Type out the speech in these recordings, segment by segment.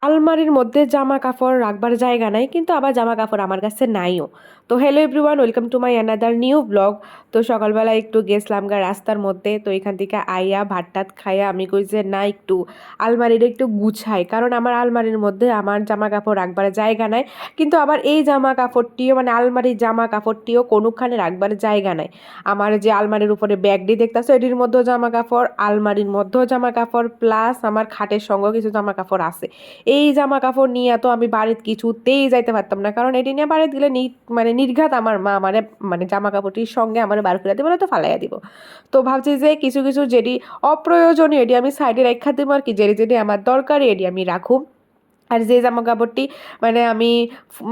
আলমারির মধ্যে জামা কাপড় রাখবার জায়গা নাই, কিন্তু আবার জামা কাপড় আমার কাছে নাইও। তো hello everyone, welcome to my another new blog. তো সকালবেলা একটু গেছিলাম গা রাস্তার মধ্যে, তো এখান থেকে আইয়া ভাত টাত খাইয়া আমি কই যে না একটু আলমারিটা একটু গুছাই, কারণ আমার আলমারির মধ্যে আমার জামা কাপড় রাখবার জায়গা নাই। কিন্তু আবার এই জামা কাপড়টিও মানে আলমারির জামা কাপড়টিও কোনোখানে রাখবার জায়গা নাই। আমার যে আলমারির উপরে ব্যাগটি দেখতেছো এটির মধ্যেও জামা কাপড়, আলমারির মধ্যেও জামা কাপড়, প্লাস আমার খাটের সঙ্গেও কিছু জামা কাপড় আছে। এই জামা কাপড় নিয়ে তো আমি বাড়িতে কিছুতেই যাইতে পারতাম না, কারণ এটি নিয়ে বাড়িতে গেলে মানে নির্ঘাত আমার মা মানে জামা কাপড়টির সঙ্গে আমার বার করে দেবো না তো ফালাইয়া দিব। তো ভাবছি যে কিছু কিছু যেটি অপ্রয়োজনীয় এটি আমি সাইডে রেখা দেবো, আর কি যেটি যেটি আমার দরকারি এটি আমি রাখুম। আর যে জামা কাপড়টি মানে আমি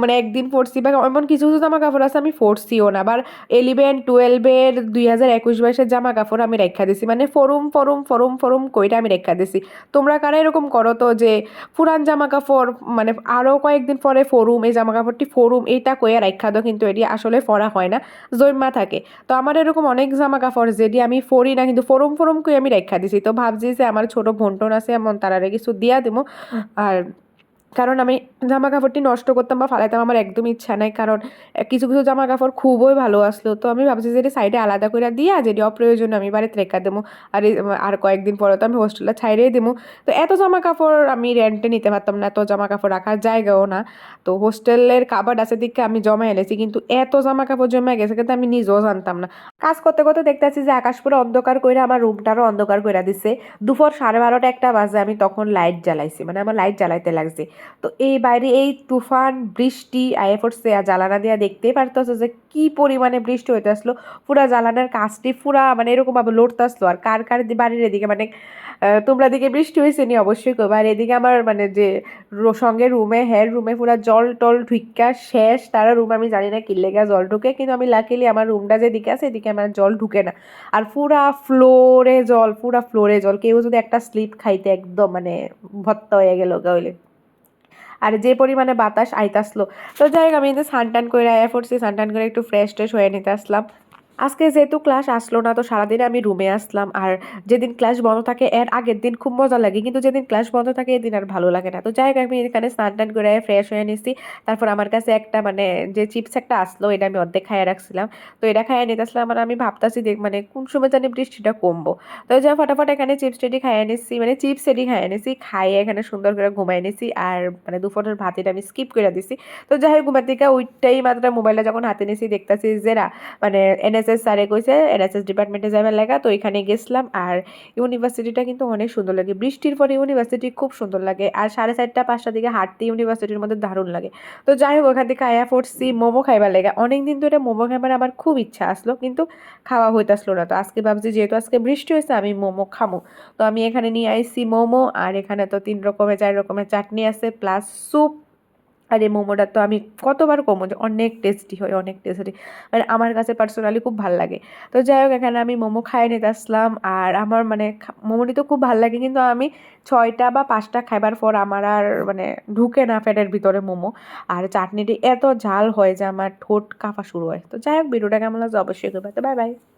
মানে একদিন পরছি, বা এমন কিছু কিছু জামা কাপড় আছে আমি পরছিও না, আবার 11-12-এর 2021-22-এর জামা কাপড় আমি রেখা দিছি, মানে ফরুম ফরুম ফরুম ফরুম কইটা আমি রেখা দিছি। তোমরা কারা এরকম করো তো যে পুরান জামা কাপড় মানে আরও কয়েকদিন পরে ফরুম, এই জামা কাপড়টি ফরুম এইটা কইয়া রেখা দাও, কিন্তু এটি আসলে পরা হয় না, জৈমা থাকে। তো আমার এরকম অনেক জামা কাপড় যেটি আমি পরি না, কিন্তু ফরুম ফরুম কই আমি রেখা দিছি। তো ভাবছি যে আমার ছোট বোনটোন আছে এমন তারা কিছু দিয়া দিব। আর কারণ আমি জামা কাপড়টি নষ্ট করতাম বা ফালাইতাম আমার একদমই ইচ্ছা নাই, কারণ কিছু কিছু জামা কাপড় খুবই ভালো আসলো। তো আমি ভাবছি যে সাইডে আলাদা করে দিয়া যেটি অপ্রয়োজন আমি বাড়িতে রেখা দেবো। আর কয়েকদিন পরে তো আমি হোস্টেলে ছাইড়েই দেবো। তো এত জামা কাপড় আমি রেন্টে নিতে পারতাম না, এত জামা কাপড় রাখার জায়গাও না। তো হোস্টেলের কাবার্ড আছে দিকে আমি জমা এনেছি, কিন্তু এত জামা কাপড় জমা গেছে কিন্তু আমি নিজেও জানতাম না। কাজ করতে করতে দেখতেছি যে আকাশ পুরো অন্ধকার করে আমার রুমটারও অন্ধকার করে দিছে। দুপুর 12:30 একটা বাজে, আমি তখন লাইট জ্বালাইছি, মানে আমার লাইট জ্বালাইতে লাগছে। তো এই বাইরে এই তুফান বৃষ্টি আয়ে পড়ছে, আর জ্বালানা দিয়া দেখতেই পারতেছো যে কি পরিমাণে বৃষ্টি হইতে আসলো। পুরা জ্বালানার কাজটি পুরা মানে এরকম ভাবে লড়তে আসলো। আর কার কার বাড়ির এদিকে মানে তোমরা দিকে বৃষ্টি হয়েছে নি অবশ্যই করবে। আর এদিকে আমার মানে যে সঙ্গে রুমে রুমে পুরা জল টল ঢুকা শেষ, তারা রুম আমি জানি না কি লেগা জল ঢুকে, কিন্তু আমি লাকিলি আমার রুমটা যেদিকে আছে এদিকে আমার জল ঢুকে না। আর পুরা ফ্লোরে জল, কেউ যদি একটা স্লিপ খাইতে একদম মানে ভত্তা হয়ে গেল গেলে। আর যে পরিমাণে বাতাস আইতাসলো। তো যাই হোক আমি স্নান টান করে আয়া পড়ছি, স্নান টান করে একটু ফ্রেশ ট্রেশ হয়ে নিতে আসলাম। আজকে যেহেতু ক্লাস আসলো না, তো সারাদিন আমি রুমে আসলাম। আর যেদিন ক্লাস বন্ধ থাকে এর আগের দিন খুব মজা লাগে, কিন্তু যেদিন ক্লাস বন্ধ থাকে এদিন আর ভালো লাগে না। তো যাই হোক আমি এখানে স্নান টান করে ফ্রেশ হয়ে নিছি। তারপর আমার কাছে একটা মানে যে চিপস একটা আসলো, এটা আমি অর্ধেক খাইয়ে রাখছিলাম। তো এটা খাইয়ে নিতে আসলাম, আর আমি ভাবতাছি দেখ মানে কোন সময় জানি বৃষ্টিটা কমবো। তো যা ফটাফট এখানে চিপস টেডি খাইয়ে নিচ্ছি, মানে চিপস টেডি খাইয়ে নিচ্ছি, খাইয়ে এখানে সুন্দর করে ঘুমাই নিছি। আর মানে দুপুরের ভাতিটা আমি স্কিপ করে দিছি। তো যাই হোক ঘুমার থেকে ওইটাই মাত্র মোবাইলটা যখন হাতে নিছি দেখতাছি যে মানে এনএসএস স্যারে কইছে এনএসএস ডিপার্টমেন্টে যাবার লাগা, তো এখানে গেছিলাম। আর ইউনিভার্সিটিটা কিন্তু অনেক সুন্দর লাগে, বৃষ্টির পরে ইউনিভার্সিটি খুব সুন্দর লাগে। আর 4:30-5টার দিকে হাঁটতে ইউনিভার্সিটির মধ্যে দারুণ লাগে। তো যাই হোক ওখান থেকে আয়া পড়ছি মোমো খাইবার লেগা, অনেকদিন ধরে মোমো খাইবার আমার খুব ইচ্ছা আসলো, কিন্তু খাওয়া হইতাসলো না। তো আজকে ভাবছি যেহেতু আজকে বৃষ্টি হয়েছে আমি মোমো খামো। তো আমি এখানে নিয়ে আইছি মোমো, আর এখানে তো 3 রকমের 4 রকমের চাটনি আছে প্লাস স্যুপ। আর এই মোমোটা তো আমি কতবার কমো যে অনেক টেস্টি হয়, অনেক টেস্টি, মানে আমার কাছে পার্সোনালি খুব ভালো লাগে। তো যাই হোক এখানে আমি মোমো খাইয়ে নিতে আসলাম। আর আমার মানে মোমোটি তো খুব ভালো লাগে, কিন্তু আমি 6টা বা 5টা খাইবার পর আমার আর মানে ঢুকে না পেটের ভিতরে মোমো। আর চাটনিটি এত ঝাল হয় যে আমার ঠোঁট কাঁপা শুরু হয়। তো যাই হোক ভিডিওটা কেমন লাগছে অবশ্যই করবে। তো বাই বাই।